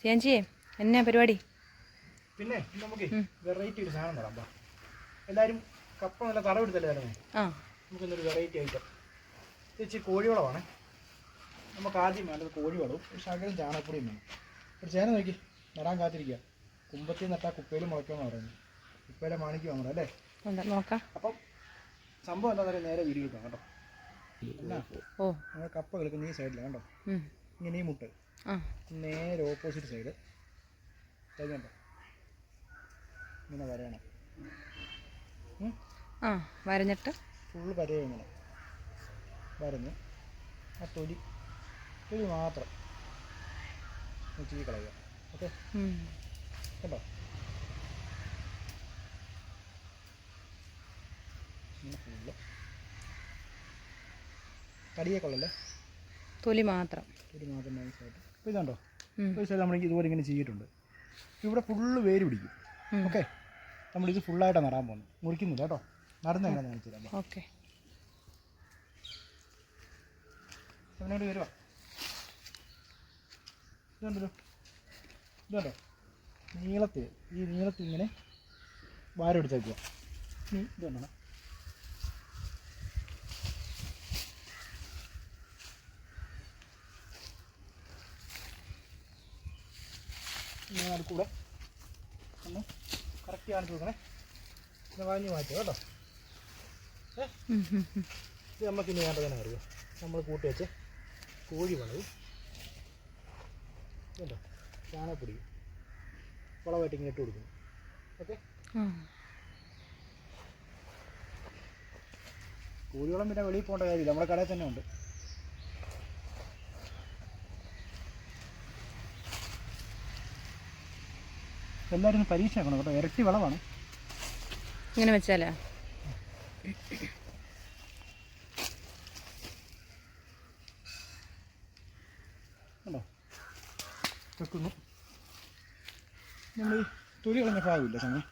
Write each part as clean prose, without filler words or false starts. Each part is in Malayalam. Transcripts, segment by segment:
ചേച്ചിയെ എന്നാ പരിപാടി? പിന്നെ നമുക്ക് വെറൈറ്റി ഒരു സാധനം തരാം. എല്ലാവരും കപ്പ നല്ല തറവെടുത്തല്ലേ തരുന്നത്. നമുക്കിന്നൊരു വെറൈറ്റി ഐറ്റം. ചേച്ചി കോഴിവളമാണ്. നമുക്ക് ആദ്യം വേണ്ടത് കോഴിവളവും ഒരു ശകലം ചാണകപ്പൊടിയും വേണം. ഒരു ചേന നോക്കി നടാൻ കാത്തിരിക്കുക. കുമ്പത്തിൽ നട്ടാൽ കുപ്പയിൽ മുളയ്ക്കുമെന്ന് പറയുന്നത്. കുപ്പയിലെ മാണിക്ക് വാങ്ങണം അല്ലേ? നോക്കാം. അപ്പം സംഭവം എന്താ പറയുക, നേരെ വീഡിയോ കിട്ടാം കേട്ടോ. എന്നാ നമ്മൾ കപ്പ കിടക്കുന്ന ഈ സൈഡിലാണ് കേട്ടോ. ഇങ്ങനെ ഈ മുട്ട് നേരെ ഓപ്പോസിറ്റ് സൈഡ് കണ്ടോ, ഇങ്ങനെ വരയണം. വരഞ്ഞിട്ട് ഫുള്ള് വരയോ ഇങ്ങനെ വരഞ്ഞ് ആ തൊലി മാത്രം ചീ കളയുക. ഓക്കെ, കേട്ടോ. ഇങ്ങനെ ഫുള്ള് കടിയെ കൊള്ളല്ലേ, തൊലി മാത്രം നൈസായിട്ട്. അപ്പോൾ ഇതുണ്ടോ, ഒരു സൈഡ് നമ്മൾക്ക് ഇതുപോലെ ഇങ്ങനെ ചെയ്തിട്ടുണ്ട്. ഇവിടെ ഫുള്ള് വേര് പിടിക്കും. ഓക്കെ, നമ്മളിത് ഫുള്ളായിട്ടാണ് നടാൻ പോകുന്നത്. മുറിക്കുന്നില്ല കേട്ടോ, നടുന്ന എങ്ങനെ കാണിച്ചു തരാം. ഓക്കെ, അവനോട് വരുവാ. ഇതുണ്ടല്ലോ, ഇതുണ്ടോ നീളത്തിൽ, ഈ നീളത്തിൽ ഇങ്ങനെ വാരെടുത്തേക്കുക. ഇതുണ്ടോ, ഇങ്ങനെ അടുക്കൂടെ ഒന്ന് കറക്റ്റ് കാണിച്ചു കൊടുക്കണേ. പിന്നെ വാങ്ങി മാറ്റുക കേട്ടോ. ഇത് നമുക്കിനി വേണ്ടതെന്ന് അറിയുമോ, നമ്മൾ കൂട്ടി വെച്ച് കോഴി വളവും ഇതുണ്ടോ ചാണകപ്പൊടിയും വളമായിട്ട് ഇങ്ങനെ ഇട്ട് കൊടുക്കുന്നു. ഓക്കെ, കോഴിവളം പിന്നെ വെളിയിൽ പോകേണ്ട കാര്യമില്ല, നമ്മുടെ കടയിൽ തന്നെ ഉണ്ട്. എല്ലാവരും പരീക്ഷ ആക്കണം കേട്ടോ, ഇരട്ടി വളമാണ്. ഇങ്ങനെ വെച്ചാലേ കണ്ടോ വെക്കുന്നു. നമ്മൾ ഈ തൊലി കളഞ്ഞ ഭാഗമില്ല സമയം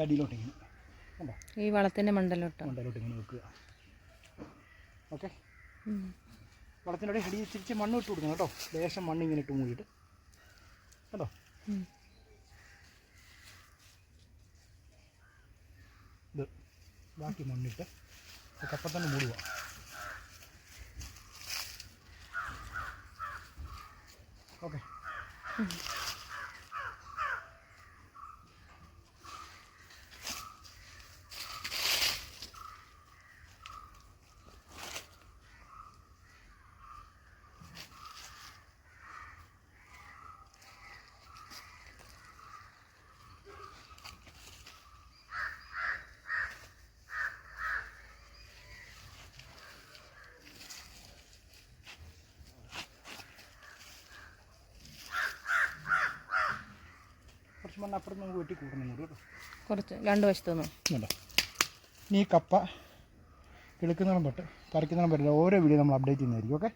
അടിയിലോട്ട് ഇങ്ങനെ കണ്ടോ, ഈ വളത്തിൻ്റെ മണ്ടലോട്ട് ഇങ്ങനെ വെക്കുക. ഓക്കെ, വളത്തിൻ്റെ ഇടയിൽ തിരിച്ച് മണ്ണ് ഇട്ട് കൊടുക്കണം കേട്ടോ. ലേശം മണ്ണ് ഇങ്ങനെ ഇട്ട് മൂടിയിട്ട് കേട്ടോ. ഇത് ബാക്കി മണ്ണിട്ട് കപ്പ തന്നെ മൂടുക. ഓക്കെ, കുറച്ച് മണ്ണ് അപ്പുറത്ത് നമുക്ക് വെട്ടി കൂട്ടണം കൂടി കേട്ടോ, കുറച്ച് രണ്ട് വശത്തുനിന്ന് കേട്ടോ. ഇനി ഈ കപ്പ കിളുക്കുന്നിടം തൊട്ട് പറിക്കുന്നിടം വരെ ഓരോ വീഡിയോ നമ്മൾ അപ്ഡേറ്റ് ചെയ്യുന്നതായിരിക്കും. ഓക്കെ.